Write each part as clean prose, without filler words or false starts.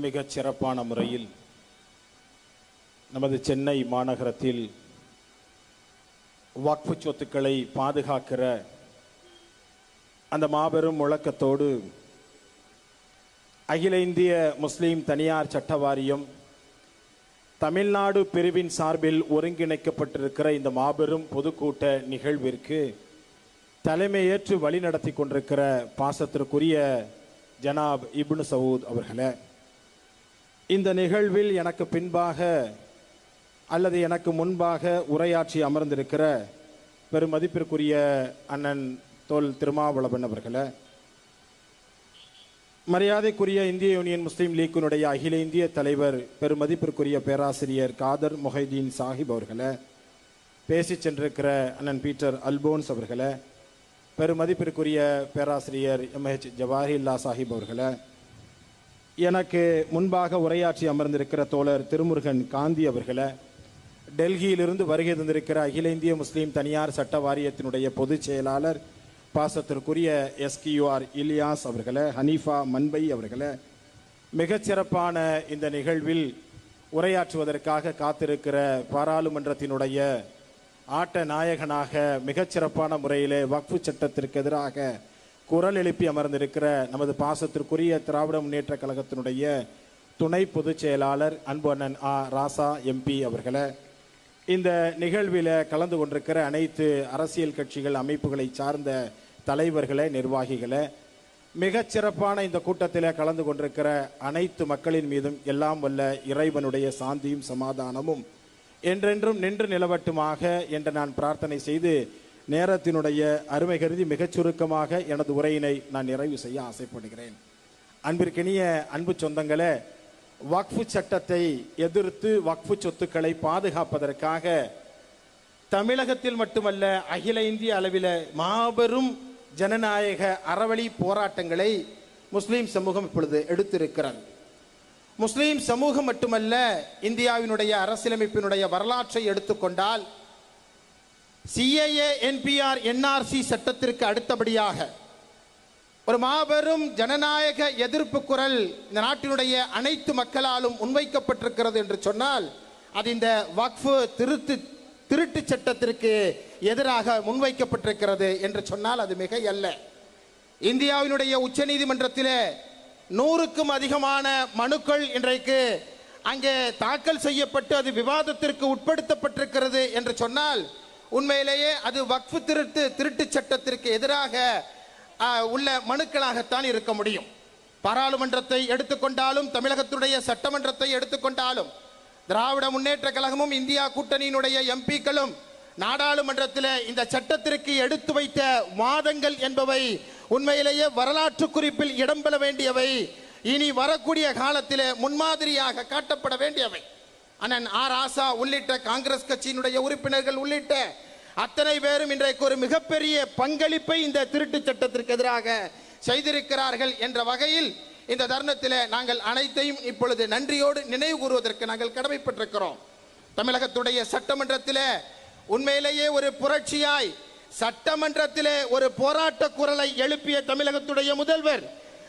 மிகச் சிறப்பான முறையில் நமது சென்னை மாநகரத்தில் வக்ஃபு சொத்துக்களை பாதுகாக்கிற அந்த மாபெரும் முழக்கத்தோடு அகில இந்திய முஸ்லீம் தனியார் சட்ட வாரியம் தமிழ்நாடு பிரிவின் சார்பில் ஒருங்கிணைக்கப்பட்டிருக்கிற இந்த மாபெரும் பொதுக்கூட்ட நிகழ்விற்கு தலைமையேற்று வழிநடத்தி கொண்டிருக்கிற பாசத்திற்குரிய ஜனாப் இப்னு சவுத் அவர்களே, இந்த நிகழ்வில் எனக்கு பின்பாக அல்லது எனக்கு முன்பாக உரையாற்றி அமர்ந்திருக்கிற பெருமதிப்பிற்குரிய அண்ணன் தோல் திருமாவளவன் அவர்களே, மரியாதைக்குரிய இந்திய யூனியன் முஸ்லீம் லீக்கினுடைய அகில இந்திய தலைவர் பெருமதிப்பிற்குரிய பேராசிரியர் காதர் மொஹைதீன் சாஹிப் அவர்களே, பேசி சென்றிருக்கிற அண்ணன் பீட்டர் அல்போன்ஸ் அவர்களே, பெருமதிப்பிற்குரிய பேராசிரியர் MH ஜவாஹில்லா சாஹிப் அவர்களே, எனக்கு முன்பாக உரையாற்றி அமர்ந்திருக்கிற தோழர் திருமுருகன் காந்தி அவர்களே, டெல்லியிலிருந்து வருகை தந்திருக்கிற அகில இந்திய முஸ்லீம் தனியார் சட்ட வாரியத்தினுடைய பொதுச் செயலாளர் பாசத்திற்குரிய SQR இலியாஸ் அவர்களே, ஹனீஃபா மன்பை அவர்களே, மிகச்சிறப்பான இந்த நிகழ்வில் உரையாற்றுவதற்காக காத்திருக்கிற பாராளுமன்றத்தினுடைய ஆட்ட நாயகனாக மிகச்சிறப்பான முறையிலே வக்ஃபு சட்டத்திற்கு எதிராக குரல் எழுப்பி அமர்ந்திருக்கிற நமது பாசத்திற்குரிய திராவிட முன்னேற்ற கழகத்தினுடைய துணை பொதுச் செயலாளர் அன்பு அண்ணன் ராசா MP அவர்களே, இந்த நிகழ்வில் கலந்து கொண்டிருக்கிற அனைத்து அரசியல் கட்சிகள் அமைப்புகளை சார்ந்த தலைவர்களே, நிர்வாகிகளே, மிகச்சிறப்பான இந்த கூட்டத்தில் கலந்து கொண்டிருக்கிற அனைத்து மக்களின் மீதும் எல்லாம் வல்ல இறைவனுடைய சாந்தியும் சமாதானமும் என்றென்றும் நின்று நிலவட்டுமாக என்று நான் பிரார்த்தனை செய்து நேரத்தினுடைய அருமை கருதி மிகச் சுருக்கமாக எனது உரையினை நான் நிறைவு செய்ய ஆசைப்படுகிறேன். அன்பிற்கினிய அன்பு சொந்தங்களே, வக்ஃபு சட்டத்தை எதிர்த்து வக்ஃபு சொத்துக்களை பாதுகாப்பதற்காக தமிழகத்தில் மட்டுமல்ல அகில இந்திய அளவில் மாபெரும் ஜனநாயக அறவழி போராட்டங்களை முஸ்லீம் சமூகம் இப்பொழுது எடுத்திருக்கிறது. முஸ்லீம் சமூகம் மட்டுமல்ல, இந்தியாவினுடைய அரசியலமைப்பினுடைய வரலாற்றை எடுத்துக்கொண்டால் CAA NPR NRC சட்டத்திற்கு அடுத்தபடியாக ஒரு மாபெரும் ஜனநாயக எதிர்ப்பு குரல் இந்த நாட்டினுடைய அனைத்து மக்களாலும் முன்வைக்கப்பட்டிருக்கிறது என்று சொன்னால் அது இந்த வக்ஃபு திருட்டு சட்டத்திற்கு எதிராக முன்வைக்கப்பட்டிருக்கிறது என்று சொன்னால் அது மிகை அல்ல. இந்தியாவினுடைய உச்ச நீதிமன்றத்திலே 100க்கும் அதிகமான மனுக்கள் இன்றைக்கு அங்கே தாக்கல் செய்யப்பட்டு அது விவாதத்திற்கு உட்படுத்தப்பட்டிருக்கிறது என்று சொன்னால் உண்மையிலேயே அது வக்ஃபு திருட்டு சட்டத்திற்கு எதிராக உள்ள மனுக்களாகத்தான் இருக்க முடியும். பாராளுமன்றத்தை எடுத்துக்கொண்டாலும் தமிழகத்துடைய சட்டமன்றத்தை எடுத்துக்கொண்டாலும் திராவிட முன்னேற்ற கழகமும் இந்தியா கூட்டணியினுடைய MPக்களும் நாடாளுமன்றத்தில் இந்த சட்டத்திற்கு எடுத்து வைத்த வாதங்கள் என்பவை உண்மையிலேயே வரலாற்று குறிப்பில் இடம்பெற வேண்டியவை, இனி வரக்கூடிய காலத்தில் முன்மாதிரியாக காட்டப்பட வேண்டியவை. அண்ணன் ராசா உள்ளிட்ட காங்கிரஸ் கட்சியினுடைய உறுப்பினர்கள் உள்ளிட்ட அத்தனை பேரும் இன்றைக்கு ஒரு மிகப்பெரிய பங்களிப்பை இந்த திருட்டு சட்டத்திற்கு எதிராக செய்திருக்கிறார்கள் என்ற வகையில் இந்த தருணத்தில் நாங்கள் அனைத்தையும் இப்பொழுது நன்றியோடு நினைவு கூறுவதற்கு நாங்கள் கடமைப்பட்டிருக்கிறோம். தமிழகத்துடைய சட்டமன்றத்தில் உண்மையிலேயே ஒரு புரட்சியாய் சட்டமன்றத்திலே ஒரு போராட்ட குரலை எழுப்பிய தமிழகத்துடைய முதல்வர்,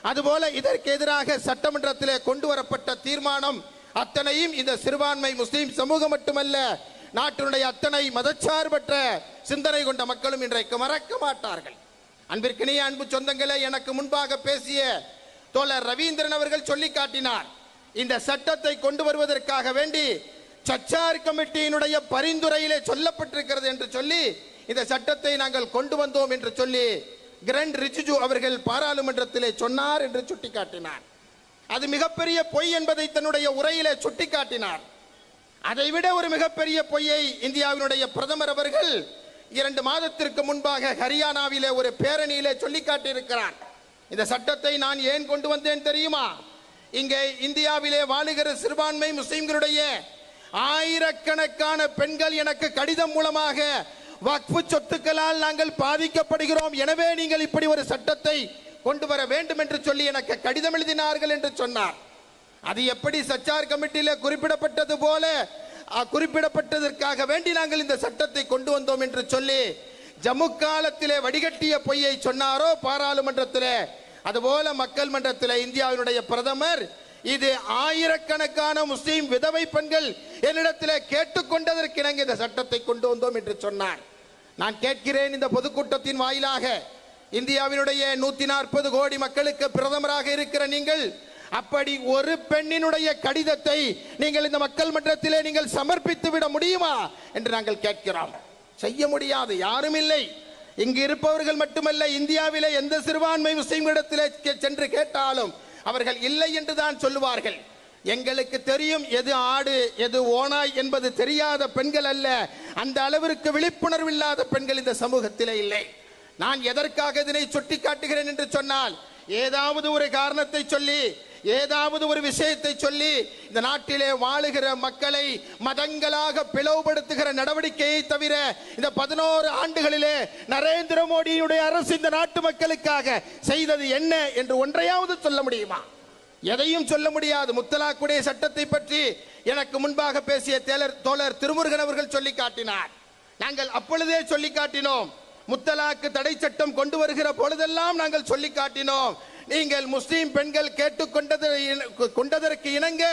அதுபோல இதற்கு எதிராக சட்டமன்றத்திலே கொண்டு வரப்பட்ட தீர்மானம் அத்தனையும் இந்த சிறுபான்மை முஸ்லீம் சமூகம் மட்டுமல்ல, நாட்டினுடைய அத்தனை மதச்சார்பற்ற சிந்தனை கொண்ட மக்களும் இன்றைக்கு மறக்க மாட்டார்கள். அன்பிற்கினிய அன்பு சொந்தங்களே, எனக்கு முன்பாக பேசிய தோழர் ரவீந்திரன் அவர்கள் சொல்லி காட்டினார், இந்த சட்டத்தை கொண்டு வருவதற்காக வேண்டி சச்சார் கமிட்டியினுடைய பரிந்துரையிலே சொல்லப்பட்டிருக்கிறது என்று சொல்லி இந்த சட்டத்தை நாங்கள் கொண்டு வந்தோம் என்று சொல்லி கிரண் ரிஜிஜு அவர்கள் பாராளுமன்றத்திலே சொன்னார் என்று சுட்டிக்காட்டினார். அது மிகப்பெரிய பொய் என்பதை தன்னுடைய உரையிலே சுட்டிக்காட்டினார். அதைவிட ஒரு மிகப்பெரிய பொய்யை இந்தியாவினுடைய பிரதமர் அவர்கள் 2 மாதத்திற்கு முன்பாக ஹரியானாவிலே ஒரு பேரணியிலே சொல்லி காட்டியிருக்கிறார். இந்த சட்டத்தை நான் ஏன் கொண்டு வந்தேன் தெரியுமா? இங்கே இந்தியாவிலே வாழுகிற சிறுபான்மை முஸ்லிம்களுடைய ஆயிரக்கணக்கான பெண்கள் எனக்கு கடிதம் மூலமாக வக்ஃபு சொத்துக்களால் நாங்கள் பாதிக்கப்படுகிறோம், எனவே நீங்கள் இப்படி ஒரு சட்டத்தை கொண்டு வர வேண்டும் என்று சொல்லி எனக்கு கடிதம் எழுதினார்கள் என்று சொன்னார். அது எப்படி சச்சார் கமிட்டியில் குறிப்பிடப்பட்டது போல குறிப்பிடப்பட்டதற்காக வேண்டி நாங்கள் இந்த சட்டத்தை கொண்டு வந்தோம் என்று சொல்லி ஜம்மு காலத்திலே வடிகட்டிய பொய்யை சொன்னாரோ பாராளுமன்றத்திலே, அதுபோல மக்கள் மன்றத்தில் இந்தியாவினுடைய பிரதமர் இது ஆயிரக்கணக்கான முஸ்லிம் விதவை பெண்கள் என்னிடத்தில் கேட்டுக்கொண்டதற்கு இணங்க இந்த சட்டத்தை கொண்டு வந்தோம் என்று சொன்னார். நான் கேட்கிறேன், இந்த பொதுக்கூட்டத்தின் வாயிலாக இந்தியாவினுடைய 140 கோடி மக்களுக்கு பிரதமராக இருக்கிற நீங்கள் அப்படி ஒரு பெண்ணினுடைய கடிதத்தை நீங்கள் இந்த மக்கள் மன்றத்திலே நீங்கள் சமர்ப்பித்து விட முடியுமா என்று நாங்கள் கேட்கிறோம். செய்ய முடியாது, யாரும் இல்லை. இங்கு இருப்பவர்கள் மட்டுமல்ல, இந்தியாவிலே எந்த சிறுபான்மை முஸ்லிம்களிடத்திலே சென்று கேட்டாலும் அவர்கள் இல்லை என்று தான் சொல்லுவார்கள். எங்களுக்கு தெரியும் எது ஆடு எது ஓனாய் என்பது தெரியாத பெண்கள் அல்ல, அந்த அளவிற்கு விழிப்புணர்வு இல்லாத பெண்கள் இந்த சமூகத்திலே இல்லை. நான் எதற்காக இதனை சுட்டி காட்டுகிறேன் என்று சொன்னால், ஏதாவது ஒரு காரணத்தை சொல்லி ஏதாவது ஒரு விஷயத்தை சொல்லி இந்த நாட்டிலே வாழுகிற மக்களை மதங்களாக பிளவுபடுத்துகிற நடவடிக்கையை தவிர இந்த 11 ஆண்டுகளிலே நரேந்திர மோடியுடைய அரசு இந்த நாட்டு மக்களுக்காக செய்தது என்ன என்று ஒன்றையாவது சொல்ல முடியுமா? எதையும் சொல்ல முடியாது. முத்தலாக்குடைய சட்டத்தை பற்றி எனக்கு முன்பாக பேசிய தோழர் திருமுருகன் அவர்கள் சொல்லி காட்டினார். நாங்கள் அப்பொழுதே சொல்லி காட்டினோம். முத்தலாக்கு தடை சட்டம் கொண்டு வருகிற பொழுதெல்லாம் நாங்கள் சொல்லி காட்டினோம். நீங்கள் முஸ்லிம் பெண்கள் கொண்டதற்கு இணங்க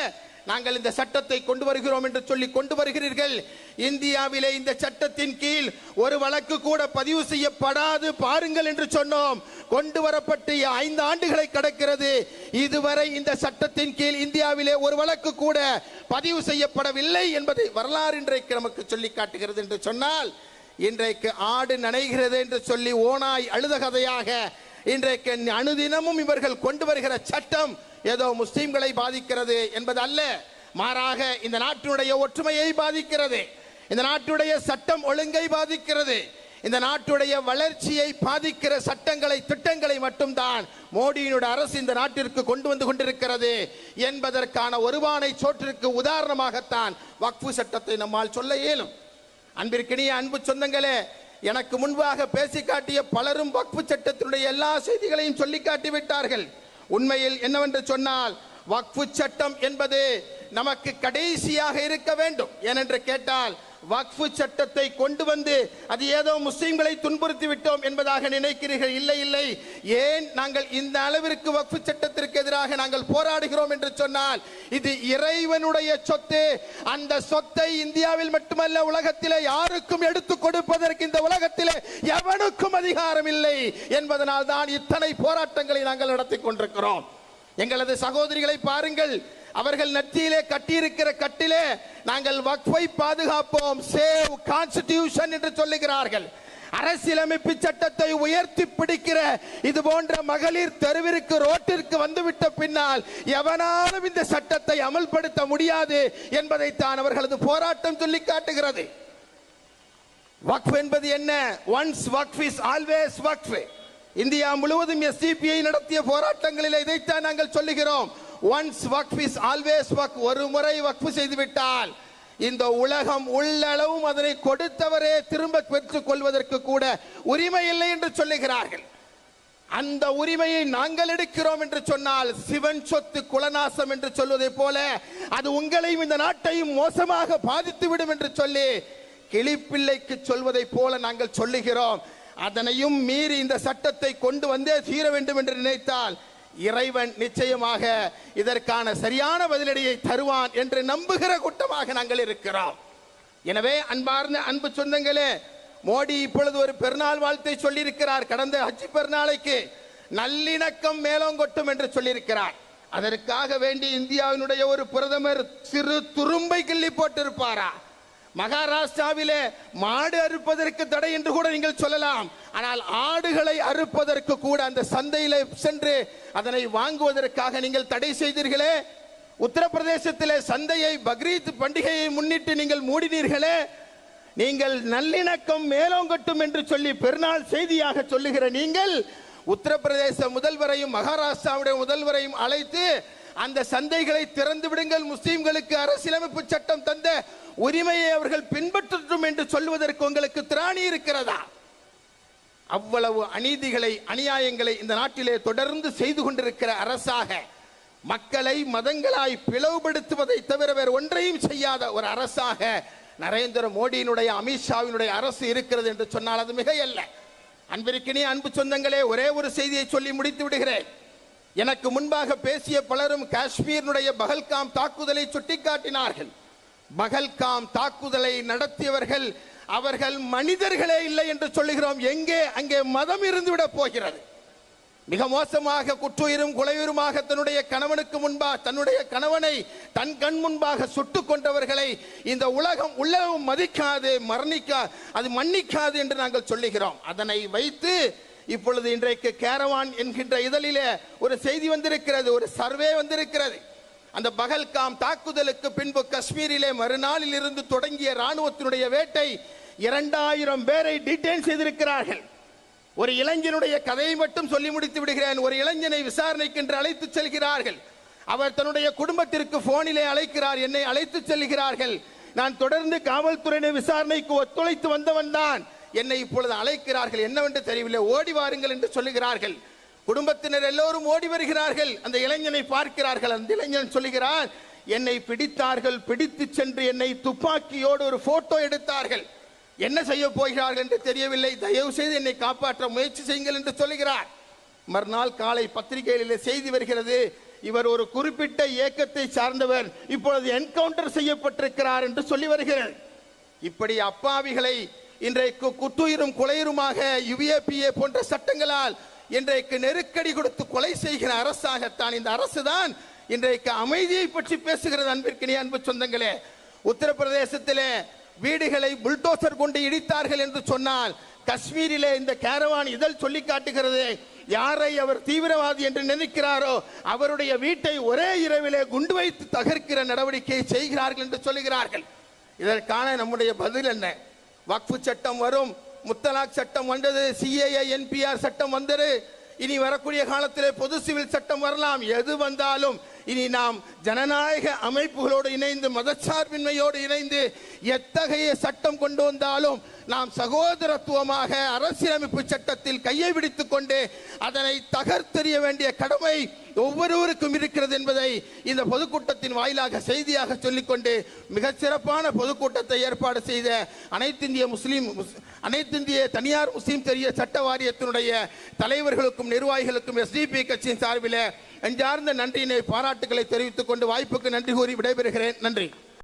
நாங்கள் இந்த சட்டத்தை கொண்டு வருகிறோம் என்று சொல்லி கொண்டு வருகிறீர்கள். இந்தியாவிலே இந்த சட்டத்தின் கீழ் ஒரு வழக்கு கூட பதிவு செய்யப்படாது பாருங்கள் என்று சொன்னோம். கொண்டு வரப்பட்டு 5 ஆண்டுகளை கடக்கிறது. இதுவரை இந்த சட்டத்தின் கீழ் இந்தியாவிலே ஒரு வழக்கு கூட பதிவு செய்யப்படவில்லை என்பதை வரலாறு இன்றைக்கு நமக்கு சொல்லி காட்டுகிறது. என்று சொன்னால், இன்றைக்கு ஆடு நனைகிறது என்று சொல்லி ஓனாய் அழுத கதையாக இன்றைக்கு அனுதினமும் இவர்கள் கொண்டு வருகிற சட்டம் ஏதோ முஸ்லிம்களை பாதிக்கிறது என்பது அல்ல, மாறாக இந்த நாட்டினுடைய ஒற்றுமையை பாதிக்கிறது, இந்த நாட்டுடைய சட்டம் ஒழுங்கை பாதிக்கிறது, இந்த நாட்டுடைய வளர்ச்சியை பாதிக்கிற சட்டங்களை திட்டங்களை மட்டும்தான் மோடியினுடைய அரசு இந்த நாட்டிற்கு கொண்டு வந்து கொண்டிருக்கிறது என்பதற்கான ஒருபானை சோற்றிற்கு உதாரணமாகத்தான் வக்ஃபு சட்டத்தை நம்மால் சொல்ல இயலும். அன்பிற்கினிய அன்பு சொந்தங்களே, எனக்கு முன்பாக பேசி காட்டிய பலரும் வக்ஃபு சட்டத்தினுடைய எல்லா செய்திகளையும் சொல்லி காட்டி விட்டார்கள். உண்மையில் என்னவென்று சொன்னால், வக்ஃபு சட்டம் என்பது நமக்கு கடைசியாக இருக்க வேண்டும். ஏனென்று கேட்டால், வக்ஃபு சட்டத்தை கொண்டு வந்து அது ஏதோ முஸ்லிம்களை துன்புறுத்தி விட்டோம் என்பதாக நினைக்கிறீர்கள். இல்லை இல்லை. ஏன் நாங்கள் இந்த அளவிற்கு வக்ஃபு சட்டத்திற்கு எதிராக நாங்கள் போராடுகிறோம் என்று சொன்னால், இது இறைவனுடைய சொத்து. அந்த சொத்தை இந்தியாவில் மட்டுமல்ல, உலகத்திலே யாருக்கும் எடுத்து கொடுப்பதற்கு இந்த உலகத்திலே எவனுக்கும் அதிகாரம் இல்லை என்பதனால் தான் இத்தனை போராட்டங்களை நாங்கள் நடத்தி கொண்டிருக்கிறோம். எங்களது சகோதரிகளை பாருங்கள், அவர்கள் நெற்றியிலே கட்டியிருக்கிற கட்டிலே நாங்கள் வக்ஃபை பாதுகாப்போம், சேவ் கான்ஸ்டிடியூஷன் என்று சொல்லுகிறார்கள். அரசியலமைப்பு சட்டத்தை உயர்த்தி பிடிக்கிற இது போன்ற மகளிர் தெருவிற்கு ரோட்டிற்கு வந்துவிட்ட பின்னால் எவனாலும் இந்த சட்டத்தை அமல்படுத்த முடியாது என்பதைத்தான் அவர்களது போராட்டம் சொல்லி காட்டுகிறது. வக்ஃப் என்பது என்ன? Once Waqf is always Waqf. India முழுவதும் எஸ்டிபிஐ நடத்திய போராட்டங்களில் இதைத்தான் நாங்கள் சொல்லுகிறோம். ஒன்ஸ் வக்ஃப் இஸ் ஆல்வேஸ் வக்ஃப். ஒரு முறை வக்ஃப் செய்துவிட்டால் இந்த உலகம் உள்ளளவும் அதனை கொடுத்தவரே திரும்ப பெற்றுக் கொள்வதற்கு கூட உரிமை இல்லை என்று சொல்லுகிறார்கள். அந்த உரிமையை நாங்கள் எடுக்கிறோம் என்று சொன்னால் சிவன் சொத்து குலநாசம் என்று சொல்வதை போல அது உங்களையும் இந்த நாட்டையும் மோசமாக பாதித்துவிடும் என்று சொல்லி கிளிப்பிள்ளைக்கு சொல்வதை போல நாங்கள் சொல்லுகிறோம். அதனையும் மீறி இந்த சட்டத்தை கொண்டு வந்தே தீர வேண்டும் என்று நினைத்தால் இறைவன் நிச்சயமாக இதற்கான சரியான பதிலடியை தருவான் என்று நம்புகிற கூட்டமாக நாங்கள் இருக்கிறோம். எனவே அன்பார்ந்த அன்பு சொந்தங்களே, மோடி இப்பொழுது ஒரு பெருநாள் வாழ்த்தை சொல்லியிருக்கிறார். கடந்த ஹஜ் பெருநாளைக்கு நல்லிணக்கம் மேலோங்கொட்டும் என்று சொல்லியிருக்கிறார். அதற்காக வேண்டி இந்தியாவினுடைய ஒரு பிரதமர் சிறு துரும்பை கிள்ளி போட்டிருப்பாரா? மகாராஷ்டிராவிலே மாடு அறுப்பதற்கு தடை என்று கூட நீங்கள் சொல்லலாம். ஆனால் ஆடுகளை அறுப்பதற்கு கூட அந்த சந்தையில சென்று அதனை வாங்குவதற்காக நீங்கள் தடை செய்தீர்களே. உத்தரப்பிரதேசத்திலே சந்தையை பக்ரீத் பண்டிகையை முன்னிட்டு நீங்கள் மூடினீர்களே. நீங்கள் நல்லிணக்கம் மேலோங்கட்டும் என்று சொல்லி பெருநாள் செய்தியாக சொல்லுகிற நீங்கள் உத்தரப்பிரதேச முதல்வரையும் மகாராஷ்டிராவுடைய முதல்வரையும் அழைத்து அந்த சந்தைகளை திறந்து விடுங்கள், முஸ்லிம்களுக்கு அரசியலமைப்பு சட்டம் தந்த உரிமையை அவர்கள் பின்பற்றட்டும் என்று சொல்வதற்கு உங்களுக்கு திராணி இருக்கிறதா? அவ்வளவு அநீதிகளை அநியாயங்களை இந்த நாட்டிலே தொடர்ந்து செய்து கொண்டிருக்கிற அரசாக, மக்களை மதங்களாய் பிளவுபடுத்துவதை தவிர வேறு ஒன்றையும் செய்யாத ஒரு அரசாக நரேந்திர மோடியினுடைய அமித்ஷாவினுடைய அரசு இருக்கிறது என்று சொன்னால் அது மிகையல்ல. அன்பிற்கினிய அன்பு சொந்தங்களே, ஒரே ஒரு செய்தியை சொல்லி முடித்து விடுகிறேன். எனக்கு முன்பாக பேசிய பலரும் காஷ்மீரினுடைய பகல்காம் தாக்குதலை சுட்டிக்காட்டினார்கள். பகல்காம் தாக்குதலை நடத்தியவர்கள் அவர்கள் மனிதர்களே இல்லை என்று சொல்லுகிறோம். எங்கே அங்கே மதம் இருந்துவிட போகிறது. மிக மோசமாக குற்றுயிரும் கொலையுருமாக தன்னுடைய கணவனுக்கு முன்பாக தன்னுடைய கணவனை தன் கண் முன்பாக சுட்டுக் கொண்டவர்களை இந்த உலகம் மதிக்காது, அது மன்னிக்காது என்று நாங்கள் சொல்லுகிறோம். அதனை வைத்து இப்பொழுது இன்றைக்கு கேரவான் என்கின்ற இதழிலே ஒரு செய்தி வந்திருக்கிறது, ஒரு சர்வே வந்திருக்கிறது. அந்த பகல்காம் தாக்குதலுக்கு பின்பு காஷ்மீரிலே மறுநாளில் இருந்து தொடங்கிய ராணுவத்தினுடைய வேட்டை 2000 பேரை டீடைன் செய்திருக்கிறார்கள். ஒரு இளைஞனுடைய கதையை மட்டும் சொல்லி முடித்து விடுகிறேன். ஒரு இளைஞனை விசாரணைக்கு என்று அழைத்து செல்கிறார்கள். அவர் தன்னுடைய குடும்பத்திற்கு போனிலே அழைக்கிறார், என்னை அழைத்து செல்கிறார்கள். நான் தொடர்ந்து காவல்துறையின விசாரணைக்கு ஒத்துழைத்து வந்தவன் தான், என்னை இப்பொழுது அழைக்கிறார்கள், என்னவென்று தெரியவில்லை, ஓடி வாருங்கள் என்று சொல்லுகிறார்கள். குடும்பத்தினர் எல்லோரும் ஓடி வருகிறார்கள். அந்த இளைஞனை பார்க்கிறார்கள். அந்த இளைஞன் சொல்லுகிறார், என்னை பிடித்தார்கள், பிடித்து சென்று என்னை துப்பாக்கியோடு ஒரு போட்டோ எடுத்தார்கள். என்ன செய்ய போகிறார்கள் என்று தெரியவில்லை, தயவு செய்து என்னை காப்பாற்ற முயற்சி செய்யுங்கள் என்று சொல்லுகிறார். மறுநாள் காலை பத்திரிகைகளில் செய்தி வருகிறது, இவர் ஒரு குறிப்பிட்ட இயக்கத்தை சார்ந்தவர், இப்பொழுது என்கவுண்டர் செய்யப்பட்டிருக்கிறார் என்று சொல்லி வருகிறார். இப்படி அப்பாவிகளை இன்றைக்கு குற்றுயிரும் கொலையுருமாக UAPA போன்ற சட்டங்களால் இன்றைக்கு நெருக்கடி கொடுத்து கொலை செய்கிற அரசாகத்தான் இந்த அரசு தான் இன்றைக்கு அமைதியை பற்றி பேசுகிறது. அன்பிற்கினிய அன்பு சொந்தங்களே, உத்தரப்பிரதேசத்திலே வீடுகளை புல்டோசர் கொண்டு இடித்தார்கள் என்று சொன்னால், காஷ்மீரிலே இந்த கேரவான் இதழ் சொல்லி காட்டுகிறது, யாரை அவர் தீவிரவாதி என்று நினைக்கிறாரோ அவருடைய வீட்டை ஒரே இரவிலே குண்டு வைத்து தகர்க்கிற நடவடிக்கையை செய்கிறார்கள் என்று சொல்லுகிறார்கள். இதற்கான நம்முடைய பதில் என்ன? வக்ஃபு சட்டம் வரும், முத்தலாக் சட்டம் வந்தது, CAA NPR சட்டம் வந்தது, இனி வரக்கூடிய காலத்திலே பொது சிவில் சட்டம் வரலாம். எது வந்தாலும் இனி நாம் ஜனநாயக அமைப்புகளோடு இணைந்து, மதச்சார்பின்மையோடு இணைந்து எத்தகைய சட்டம் கொண்டு வந்தாலும் நாம் சகோதரத்துவமாக அரசியலமைப்பு சட்டத்தில் கையை பிடித்துக் கொண்டு அதனை தகர்த்தெறிய வேண்டிய கடமை ஒவ்வொருவருக்கும் இருக்கிறது என்பதை இந்த பொதுக்கூட்டத்தின் வாயிலாக செய்தியாக சொல்லிக்கொண்டு, மிகச் சிறப்பான பொதுக்கூட்டத்தை ஏற்பாடு செய்த அனைத்திந்திய தனியார் முஸ்லீம் தெரிய சட்ட வாரியத்தினுடைய தலைவர்களுக்கும் நிர்வாகிகளுக்கும் SDP கட்சியின் சார்பில் நெஞ்சார்ந்த நன்றியினை பாராட்டுகளை தெரிவித்துக் கொண்டு வாய்ப்புக்கு நன்றி கூறி விடைபெறுகிறேன். நன்றி.